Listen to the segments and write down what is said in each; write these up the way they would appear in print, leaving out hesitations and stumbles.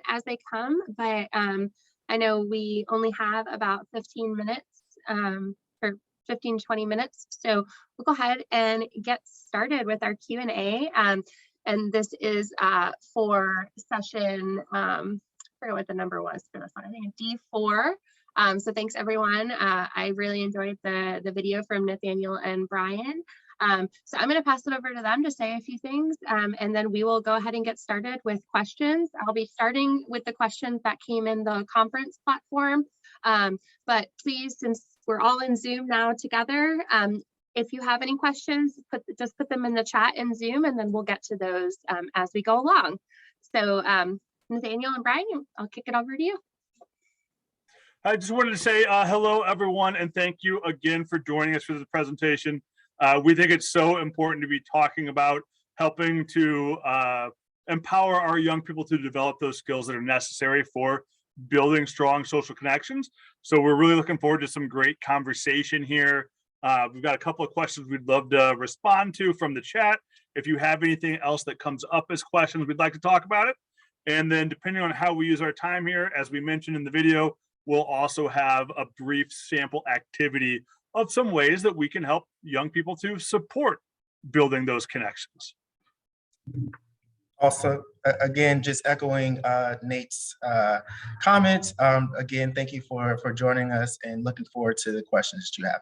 as they come, but I know we only have about 15 minutes or 15 to 20 minutes. So we'll go ahead and get started with our Q&A. And this is for session, I forget what the number was for this one, I think D4. So thanks everyone. I really enjoyed the video from Nathaniel and Brian. So I'm going to pass it over to them to say a few things, and then we will go ahead and get started with questions. I'll be starting with the questions that came in the conference platform, but please, since we're all in Zoom now together, if you have any questions, just put them in the chat in Zoom, and then we'll get to those as we go along. So Nathaniel and Brian, I'll kick it over to you. I just wanted to say hello, everyone, and thank you again for joining us for the presentation. We think it's so important to be talking about helping to empower our young people to develop those skills that are necessary for building strong social connections. So we're really looking forward to some great conversation here. We've got a couple of questions we'd love to respond to from the chat. If you have anything else that comes up as questions, we'd like to talk about it. And then depending on how we use our time here, as we mentioned in the video, we'll also have a brief sample activity of some ways that we can help young people to support building those connections. Also, again, just echoing Nate's comments. Again, thank you for joining us and looking forward to the questions that you have.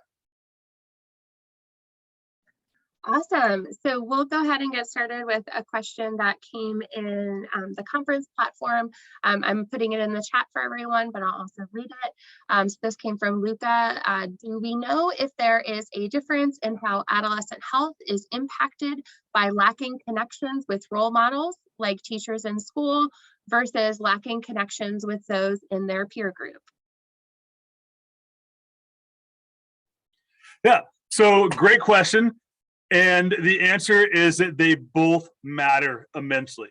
Awesome. So we'll go ahead and get started with a question that came in the conference platform. I'm putting it in the chat for everyone, but I'll also read it. So this came from Luca. Do we know if there is a difference in how adolescent health is impacted by lacking connections with role models like teachers in school versus lacking connections with those in their peer group? Yeah, so great question. And the answer is that they both matter immensely.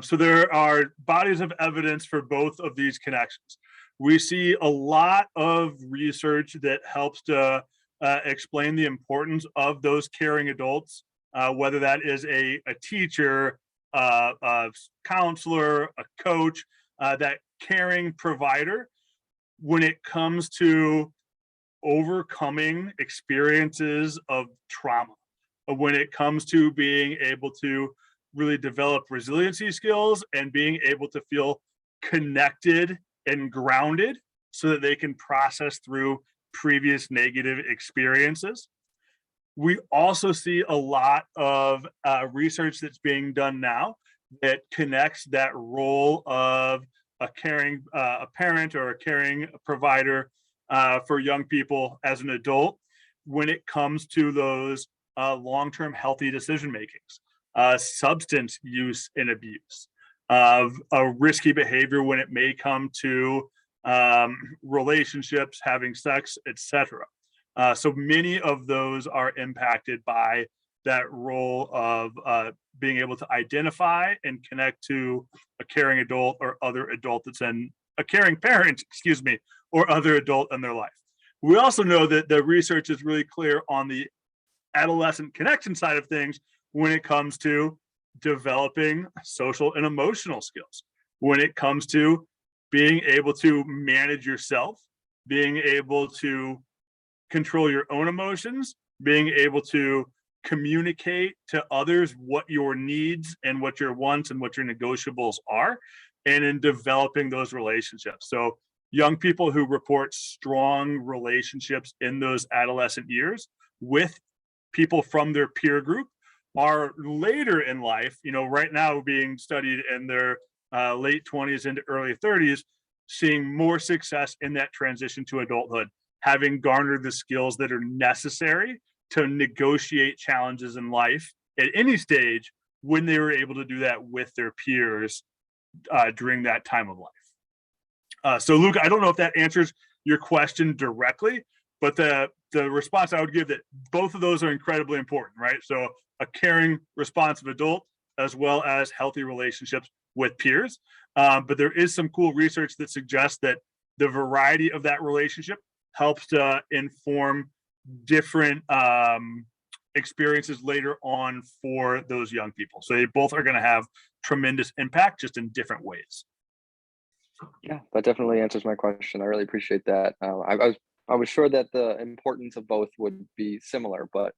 So there are bodies of evidence for both of these connections. We see a lot of research that helps to explain the importance of those caring adults, whether that is a teacher, a counselor, a coach, that caring provider, when it comes to overcoming experiences of trauma, when it comes to being able to really develop resiliency skills and being able to feel connected and grounded so that they can process through previous negative experiences. We also see a lot of research that's being done now that connects that role of a caring a parent or a caring provider for young people as an adult when it comes to those long-term healthy decision makings, substance use and abuse, of a risky behavior when it may come to relationships, having sex, etc. So many of those are impacted by that role of being able to identify and connect to a caring adult or other adult that's in a caring parent, excuse me, or other adult in their life. We also know that the research is really clear on the adolescent connection side of things when it comes to developing social and emotional skills, when it comes to being able to manage yourself, being able to control your own emotions, being able to communicate to others what your needs and what your wants and what your negotiables are, and in developing those relationships. So young people who report strong relationships in those adolescent years with people from their peer group are later in life, right now being studied in their late 20s into early 30s, seeing more success in that transition to adulthood, having garnered the skills that are necessary to negotiate challenges in life at any stage when they were able to do that with their peers during that time of life. So Luke, I don't know if that answers your question directly, but the response I would give that both of those are incredibly important, right? So a caring, responsive adult, as well as healthy relationships with peers. But there is some cool research that suggests that the variety of that relationship helps to inform different experiences later on for those young people. So they both are going to have tremendous impact, just in different ways. Yeah, that definitely answers my question. I really appreciate that. I was sure that the importance of both would be similar, but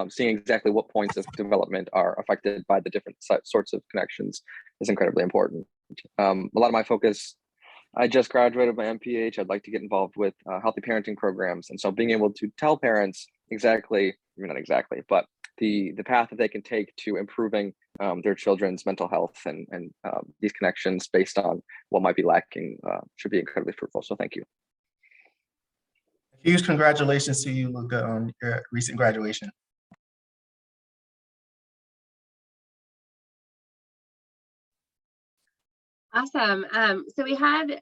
seeing exactly what points of development are affected by the different sorts of connections is incredibly important. A lot of my focus, I just graduated my MPH. I'd like to get involved with healthy parenting programs, and so being able to tell parents exactly, not exactly, but the path that they can take to improving their children's mental health and these connections based on what might be lacking should be incredibly fruitful. So thank you. Huge congratulations to you, Luca, on your recent graduation. Awesome. So we had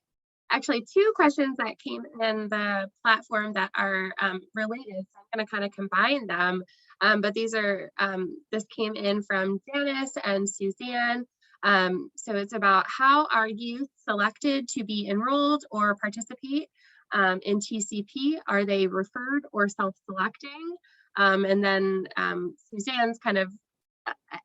actually two questions that came in the platform that are related. So I'm going to kind of combine them. But these are, this came in from Janice and Suzanne. So it's about how are youth selected to be enrolled or participate in TCP? Are they referred or self-selecting? And then Suzanne's kind of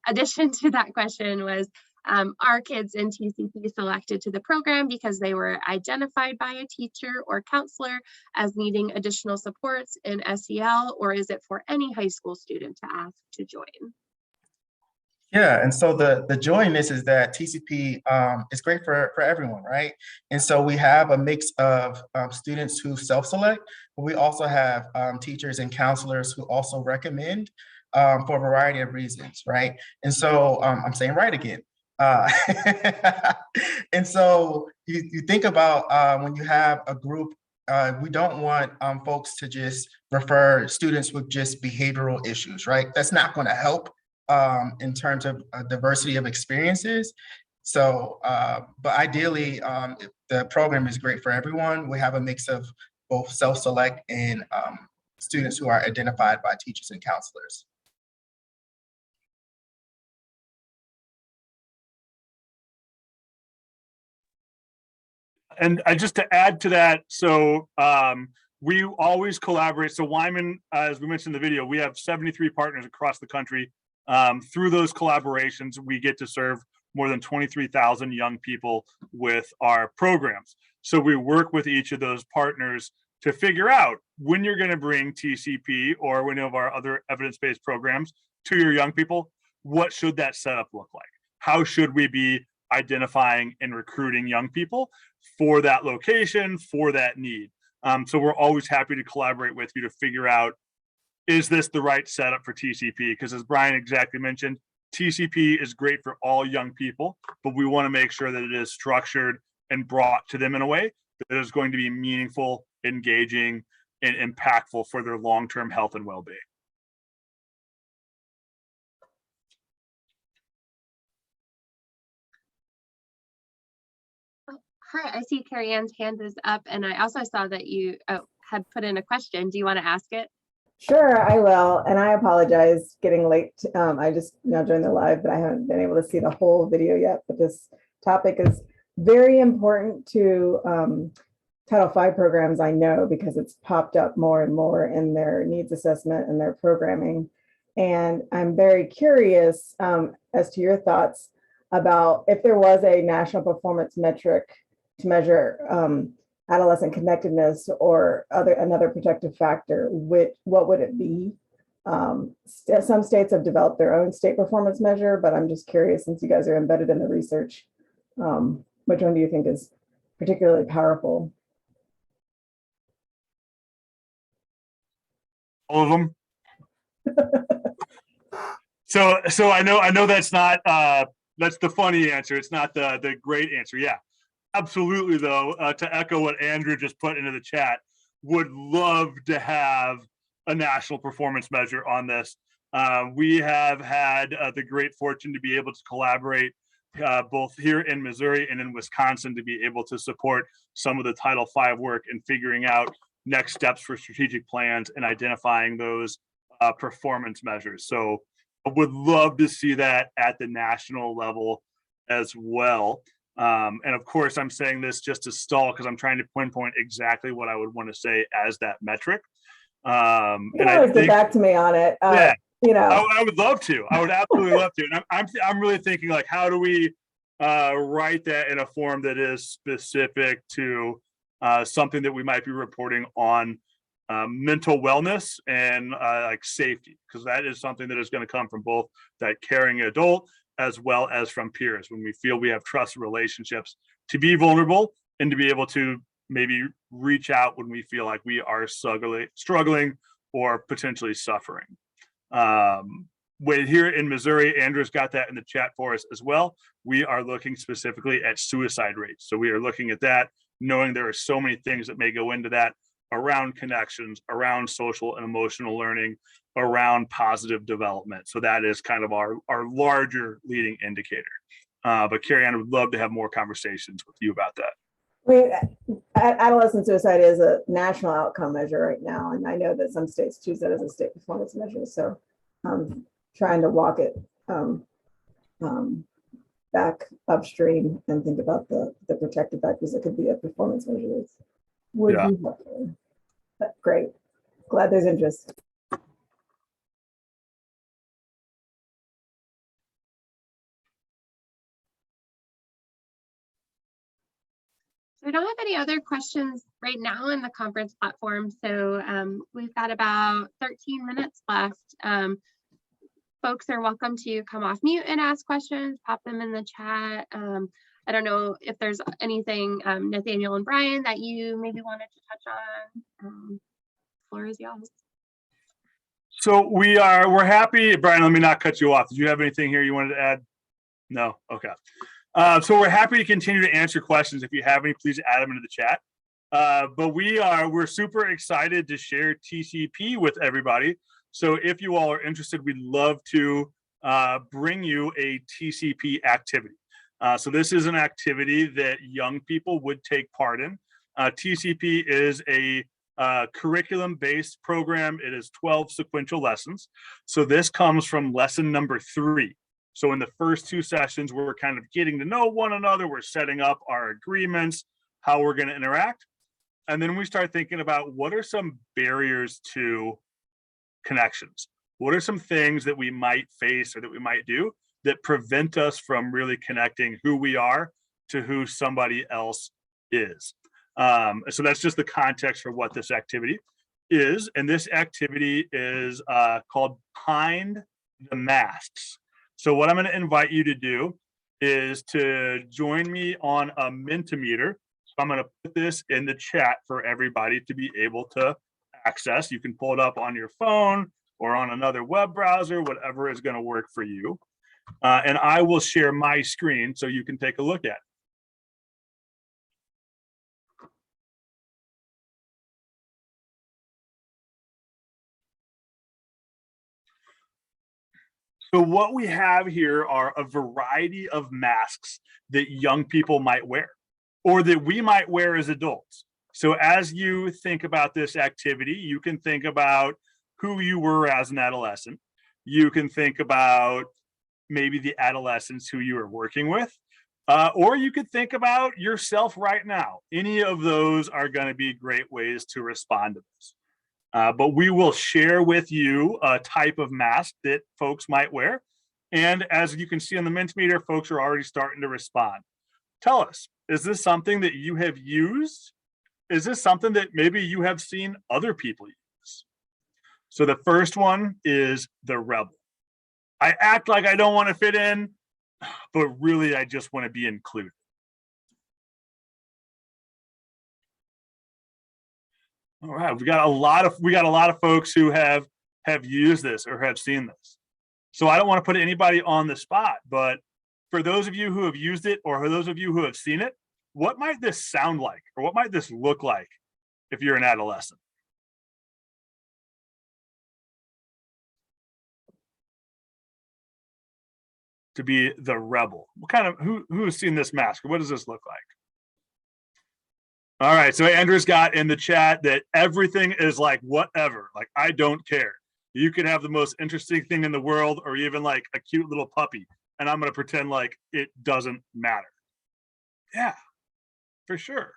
addition to that question was, are kids in TCP selected to the program because they were identified by a teacher or counselor as needing additional supports in SEL, or is it for any high school student to ask to join? Yeah, and so the joy in this is that TCP is great for everyone, right? And so we have a mix of students who self-select, but we also have teachers and counselors who also recommend for a variety of reasons, right? And so I'm saying right again. And so you think about when you have a group, we don't want folks to just refer students with just behavioral issues, right? That's not going to help in terms of diversity of experiences. So, but ideally, the program is great for everyone. We have a mix of both self-select and students who are identified by teachers and counselors. And just to add to that, so we always collaborate. So Wyman, as we mentioned in the video, we have 73 partners across the country. Through those collaborations, we get to serve more than 23,000 young people with our programs. So we work with each of those partners to figure out when you're going to bring TCP or any of our other evidence-based programs to your young people, what should that setup look like? How should we be identifying and recruiting young people for that location, for that need? So we're always happy to collaborate with you to figure out, is this the right setup for TCP? Because as Brian exactly mentioned, TCP is great for all young people, but we want to make sure that it is structured and brought to them in a way that is going to be meaningful, engaging, and impactful for their long-term health and well-being. Hi, I see Carrie Ann's hand is up, and I also saw that you had put in a question. Do you want to ask it? Sure, I will. And I apologize getting late. I just now joined the live, but I haven't been able to see the whole video yet. But this topic is very important to Title V programs, I know, because it's popped up more and more in their needs assessment and their programming. And I'm very curious as to your thoughts about if there was a national performance metric to measure adolescent connectedness or another protective factor, what would it be? Some states have developed their own state performance measure, but I'm just curious, since you guys are embedded in the research, which one do you think is particularly powerful? All of them. So I know that's not that's the funny answer. It's not the great answer. Yeah, absolutely. Though, to echo what Andrew just put into the chat, would love to have a national performance measure on this. We have had the great fortune to be able to collaborate both here in Missouri and in Wisconsin to be able to support some of the Title V work and figuring out next steps for strategic plans and identifying those performance measures. So I would love to see that at the national level as well. And of course, I'm saying this just to stall because I'm trying to pinpoint exactly what I would want to say as that metric. You can always get back to me on it. Yeah, you know, I would love to. I would absolutely love to. And I'm really thinking, like, how do we write that in a form that is specific to something that we might be reporting on mental wellness and like safety, because that is something that is going to come from both that caring adult as well as from peers when we feel we have trusted relationships to be vulnerable and to be able to maybe reach out when we feel like we are struggling or potentially suffering. With here in Missouri, Andrew's got that in the chat for us as well. We are looking specifically at suicide rates. So we are looking at that, knowing there are so many things that may go into that around connections, around social and emotional learning, around positive development. So that is kind of our larger leading indicator. But Carrie Ann, I would love to have more conversations with you about that. I mean, adolescent suicide is a national outcome measure right now, and I know that some states choose that as a state performance measure. So trying to walk it back upstream and think about the protective factors that could be a performance measure would be helpful. But great, glad there's interest. We don't have any other questions right now in the conference platform, so we've got about 13 minutes left. Folks are welcome to come off mute and ask questions, pop them in the chat. I don't know if there's anything, Nathaniel and Brian, that you maybe wanted to touch on. Floor is yours. So we're happy. Brian, let me not cut you off. Did you have anything here you wanted to add? No? Okay. So we're happy to continue to answer questions. If you have any, please add them into the chat. But we're super excited to share TCP with everybody. So if you all are interested, we'd love to bring you a TCP activity. So this is an activity that young people would take part in. TCP is a curriculum-based program. It is 12 sequential lessons. So this comes from lesson number 3. So in the first 2 sessions, we're kind of getting to know one another. We're setting up our agreements, how we're going to interact. And then we start thinking about what are some barriers to connections? What are some things that we might face or that we might do that prevent us from really connecting who we are to who somebody else is? So that's just the context for what this activity is. And this activity is called Behind the Masks. So what I'm going to invite you to do is to join me on a Mentimeter. So I'm going to put this in the chat for everybody to be able to access. You can pull it up on your phone or on another web browser, whatever is going to work for you. And I will share my screen so you can take a look at it. So what we have here are a variety of masks that young people might wear or that we might wear as adults. So as you think about this activity, you can think about who you were as an adolescent. You can think about maybe the adolescents who you are working with, or you could think about yourself right now. Any of those are going to be great ways to respond to this. But we will share with you a type of mask that folks might wear. And as you can see on the Mentimeter, folks are already starting to respond. Tell us, is this something that you have used? Is this something that maybe you have seen other people use? So the first one is the rebel. I act like I don't want to fit in, but really I just want to be included. All right, we got a lot of folks who have used this or have seen this. So I don't want to put anybody on the spot, but for those of you who have used it or for those of you who have seen it, what might this sound like or what might this look like if you're an adolescent? To be the rebel. What kind of who's seen this mask? What does this look like? All right, so Andrew's got in the chat that everything is like whatever, like I don't care. You could have the most interesting thing in the world or even like a cute little puppy, and I'm going to pretend like it doesn't matter. Yeah, for sure.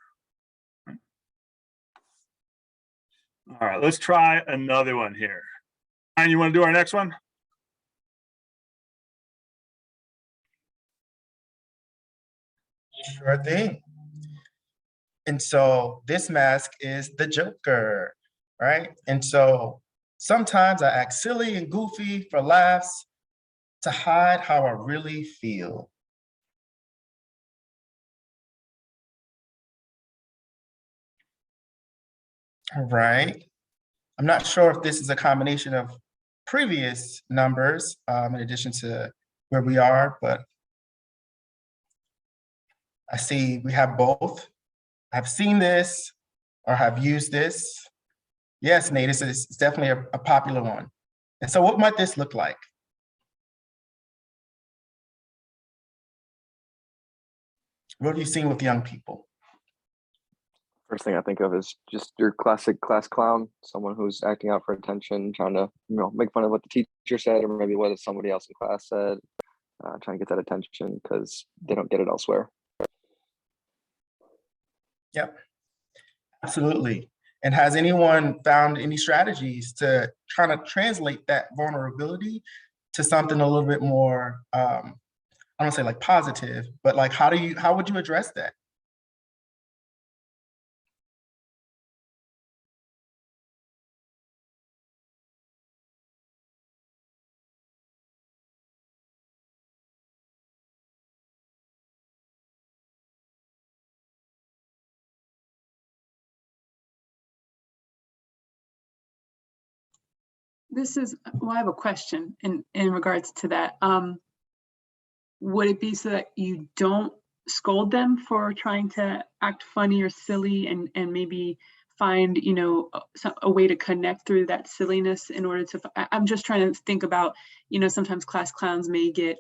All right, let's try another one here. And you want to do our next one? Sure thing. And so this mask is the Joker, right? And so sometimes I act silly and goofy for laughs to hide how I really feel. All right. I'm not sure if this is a combination of previous numbers in addition to where we are, but I see we have both. I've seen this or have used this. Yes, Nate, it's definitely a popular one. And so what might this look like? What have you seen with young people? First thing I think of is just your classic class clown, someone who's acting out for attention, trying to, make fun of what the teacher said, or maybe what somebody else in class said, trying to get that attention because they don't get it elsewhere. Yep, absolutely. And has anyone found any strategies to kind of translate that vulnerability to something a little bit more, I don't say like positive, but like how would you address that? I have a question in regards to that. Would it be so that you don't scold them for trying to act funny or silly and maybe find, a way to connect through that silliness in order to, I'm just trying to think about, sometimes class clowns may get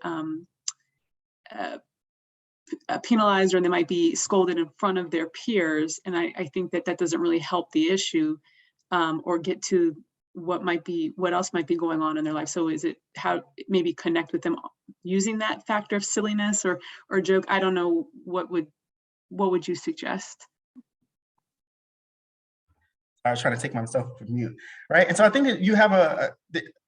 penalized, or they might be scolded in front of their peers. And I think that doesn't really help the issue or get to what else might be going on in their life. So is it how maybe connect with them using that factor of silliness or joke? I don't know, what would you suggest? I was trying to take myself from mute, right? And so I think that you have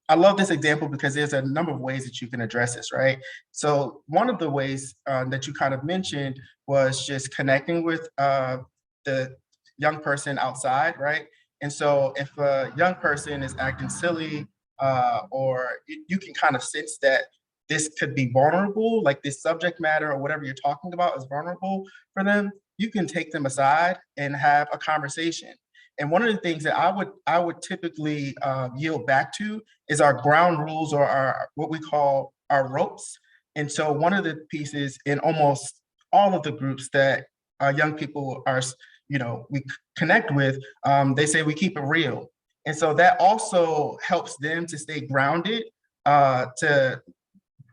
I love this example because there's a number of ways that you can address this, right? So one of the ways that you kind of mentioned was just connecting with the young person outside, right? And so if a young person is acting silly or you can kind of sense that this could be vulnerable, like this subject matter or whatever you're talking about is vulnerable for them, you can take them aside and have a conversation. And one of the things that I would typically yield back to is our ground rules or our what we call our ropes. And so one of the pieces in almost all of the groups that young people are, we connect with, they say we keep it real. And so that also helps them to stay grounded, to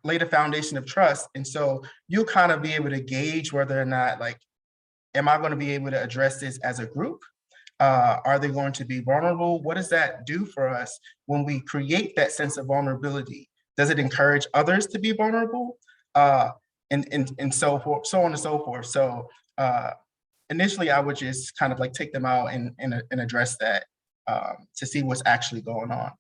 lay the foundation of trust. And so you'll kind of be able to gauge whether or not, like, am I going to be able to address this as a group? Are they going to be vulnerable? What does that do for us when we create that sense of vulnerability? Does it encourage others to be vulnerable? And so forth, so on and so forth. So initially, I would just kind of like take them out and address that to see what's actually going on.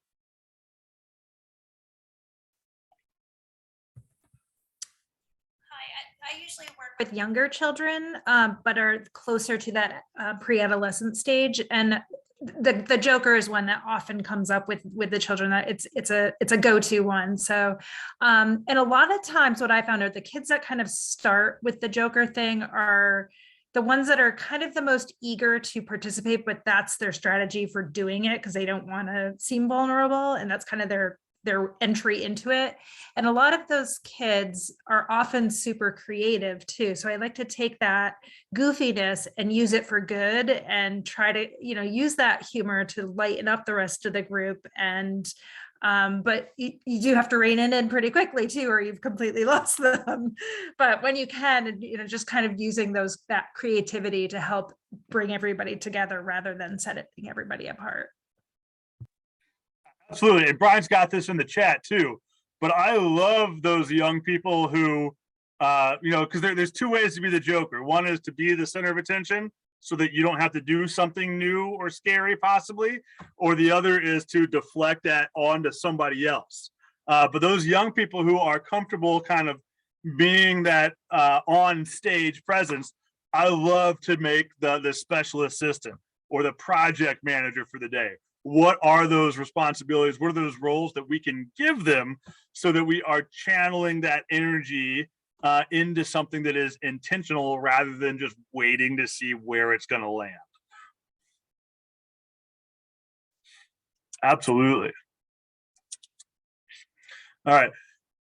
I usually work with younger children, but are closer to that pre-adolescent stage. And the Joker is one that often comes up with the children. That it's a go-to one. So, and a lot of times, what I found are the kids that kind of start with the Joker thing are the ones that are kind of the most eager to participate, but that's their strategy for doing it because they don't want to seem vulnerable, and that's kind of their entry into it. And a lot of those kids are often super creative too. So I like to take that goofiness and use it for good and try to, use that humor to lighten up the rest of the group. And but you do have to rein it in pretty quickly too, or you've completely lost them. But when you can, just kind of using that creativity to help bring everybody together rather than setting everybody apart. Absolutely. And Brian's got this in the chat too. But I love those young people who, because there's two ways to be the Joker. One is to be the center of attention so that you don't have to do something new or scary possibly. Or the other is to deflect that onto somebody else. But those young people who are comfortable kind of being that on stage presence, I love to make the special assistant or the project manager for the day. What are those responsibilities? What are those roles that we can give them so that we are channeling that energy into something that is intentional rather than just waiting to see where it's going to land? Absolutely. All right.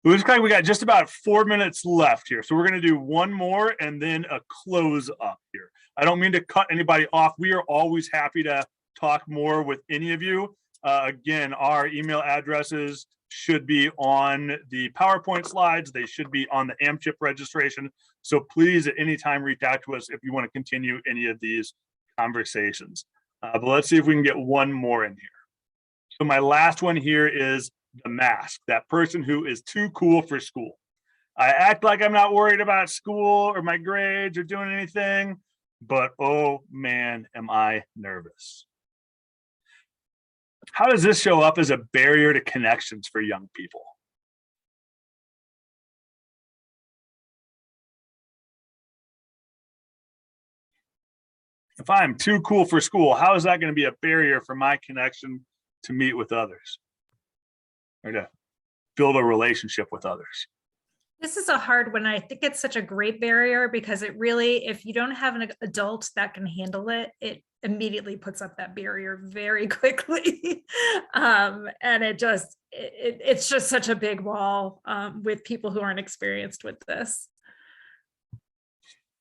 It looks like we got just about 4 minutes left here. So we're going to do one more and then a close up here. I don't mean to cut anybody off. We are always happy to talk more with any of you. Again, our email addresses should be on the PowerPoint slides. They should be on the AMCHP registration. So please at any time reach out to us if you want to continue any of these conversations. But let's see if we can get one more in here. So my last one here is the mask, that person who is too cool for school. I act like I'm not worried about school or my grades or doing anything, but oh man, am I nervous. How does this show up as a barrier to connections for young people? If I'm too cool for school, how is that going to be a barrier for my connection to meet with others or to build a relationship with others? This is a hard one. I think it's such a great barrier because it really, if you don't have an adult that can handle it, it immediately puts up that barrier very quickly. And it's just such a big wall with people who aren't experienced with this.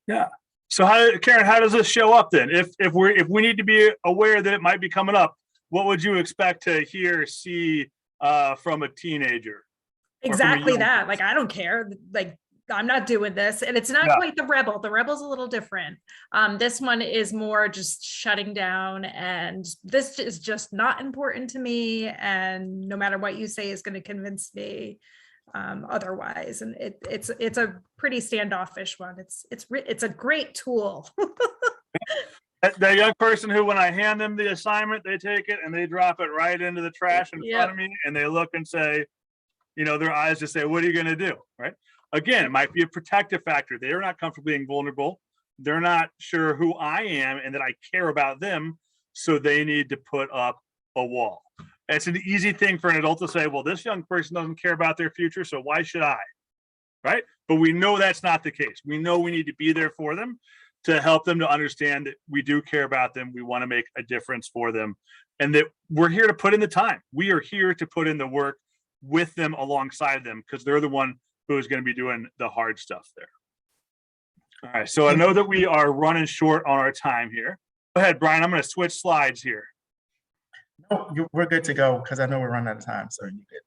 Yeah. So Karen, how does this show up then? If we need to be aware that it might be coming up, what would you expect to hear or see from a teenager? Exactly that. Like, I don't care. Like, I'm not doing this. And it's not quite the rebel. The rebel's a little different. This one is more just shutting down, and this is just not important to me. And no matter what you say is going to convince me otherwise. And it's a pretty standoffish one. It's a great tool. That young person who, when I hand them the assignment, they take it and they drop it right into the trash in front of me, and they look and say, you know, their eyes just say, what are you going to do? Right. Again, it might be a protective factor. They're not comfortable being vulnerable. They're not sure who I am and that I care about them. So they need to put up a wall. It's an easy thing for an adult to say, well, this young person doesn't care about their future, so why should I? Right. But we know that's not the case. We know we need to be there for them to help them to understand that we do care about them. We want to make a difference for them, and that we're here to put in the time. We are here to put in the work with them, alongside them, because they're the one who is going to be doing the hard stuff there. All right, so I know that we are running short on our time here. Go ahead, Brian. I'm going to switch slides here. No, we're good to go because I know we're running out of time, so you're good.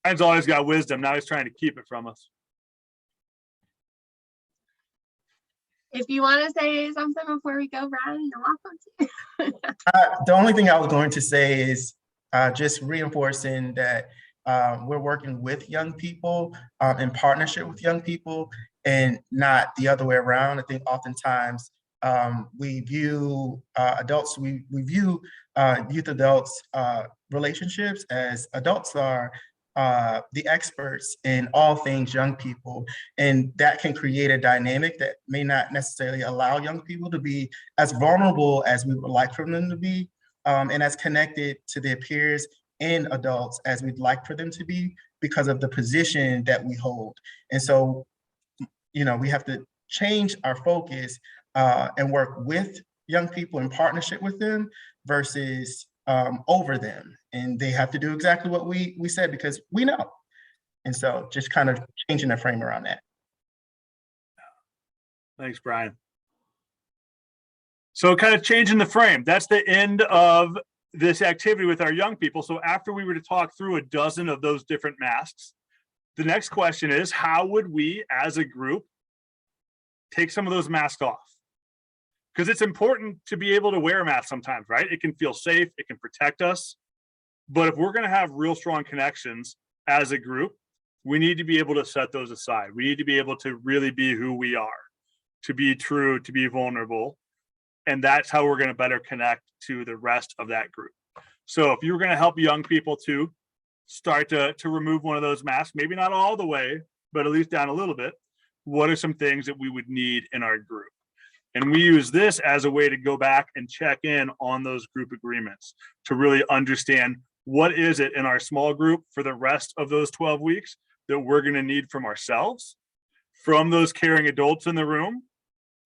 Brian's always got wisdom. Now he's trying to keep it from us. If you want to say something before we go, Brian, you're welcome to. The only thing I was going to say is just reinforcing that we're working with young people in partnership with young people and not the other way around. I think oftentimes we view adults, we view youth adults relationships as adults are the experts in all things young people. And that can create a dynamic that may not necessarily allow young people to be as vulnerable as we would like for them to be, and as connected to their peers and adults as we'd like for them to be because of the position that we hold. And so, you know, we have to change our focus and work with young people in partnership with them versus over them. And they have to do exactly what we said because we know. And so just kind of changing the frame around that. Thanks, Brian. So kind of changing the frame. That's the end of this activity with our young people. So after we were to talk through a dozen of those different masks, the next question is, how would we as a group take some of those masks off? Because it's important to be able to wear a mask sometimes, right? It can feel safe, it can protect us. But if we're going to have real strong connections as a group, we need to be able to set those aside. We need to be able to really be who we are, to be true, to be vulnerable. And that's how we're going to better connect to the rest of that group. So if you're going to help young people too, start to remove one of those masks, maybe not all the way, but at least down a little bit, what are some things that we would need in our group? And we use this as a way to go back and check in on those group agreements to really understand what is it in our small group for the rest of those 12 weeks that we're going to need from ourselves, from those caring adults in the room,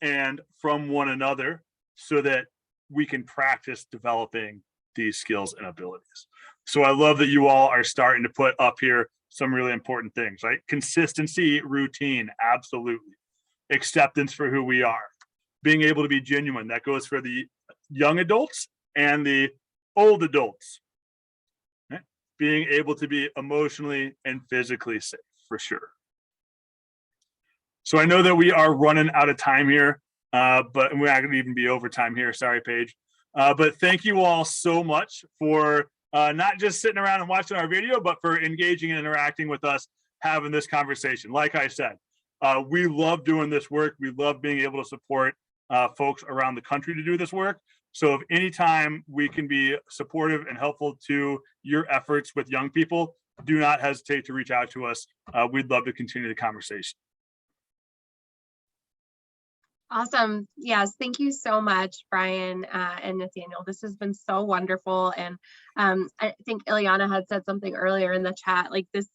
and from one another, so that we can practice developing these skills and abilities. So I love that you all are starting to put up here some really important things, right? Consistency, routine, absolutely. Acceptance for who we are. Being able to be genuine. That goes for the young adults and the old adults. Right? Being able to be emotionally and physically safe, for sure. So I know that we are running out of time here, but we're not going to even be over time here. Sorry, Paige. But thank you all so much for not just sitting around and watching our video, but for engaging and interacting with us, having this conversation. Like I said, we love doing this work. We love being able to support folks around the country to do this work. So if anytime we can be supportive and helpful to your efforts with young people, do not hesitate to reach out to us. We'd love to continue the conversation. Awesome. Yes. Thank you so much, Brian and Nathaniel. This has been so wonderful. And I think Ileana had said something earlier in the chat, like this,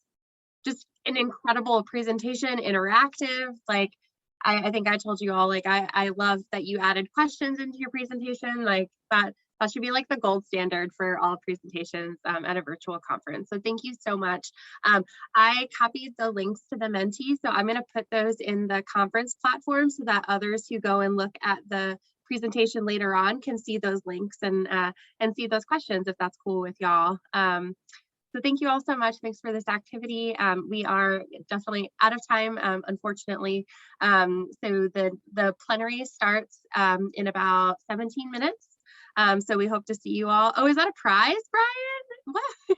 just an incredible presentation, interactive. Like, I think I told you all, like, I love that you added questions into your presentation. Like that should be like the gold standard for all presentations at a virtual conference. So thank you so much. I copied the links to the mentees, so I'm going to put those in the conference platform so that others who go and look at the presentation later on can see those links and see those questions, if that's cool with y'all. So thank you all so much. Thanks for this activity. We are definitely out of time, unfortunately. So the plenary starts in about 17 minutes. So we hope to see you all. Oh, is that a prize, Brian? What?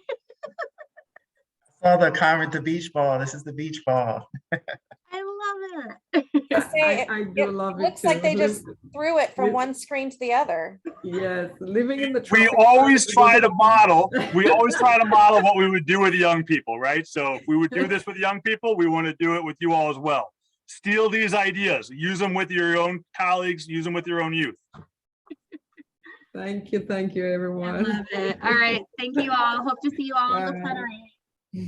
I saw the comment, the beach ball. This is the beach ball. I love it. I do love it. Looks like too. they just threw it from one screen to the other. Yes, living in the We tropics. always try to model. We always try to model what we would do with young people, right? So if we would do this with young people, we want to do it with you all as well. Steal these ideas. Use them with your own colleagues. Use them with your own youth. Thank you, everyone. I love it. All right. Thank you all. Hope to see you all in the plenary.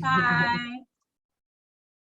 Bye.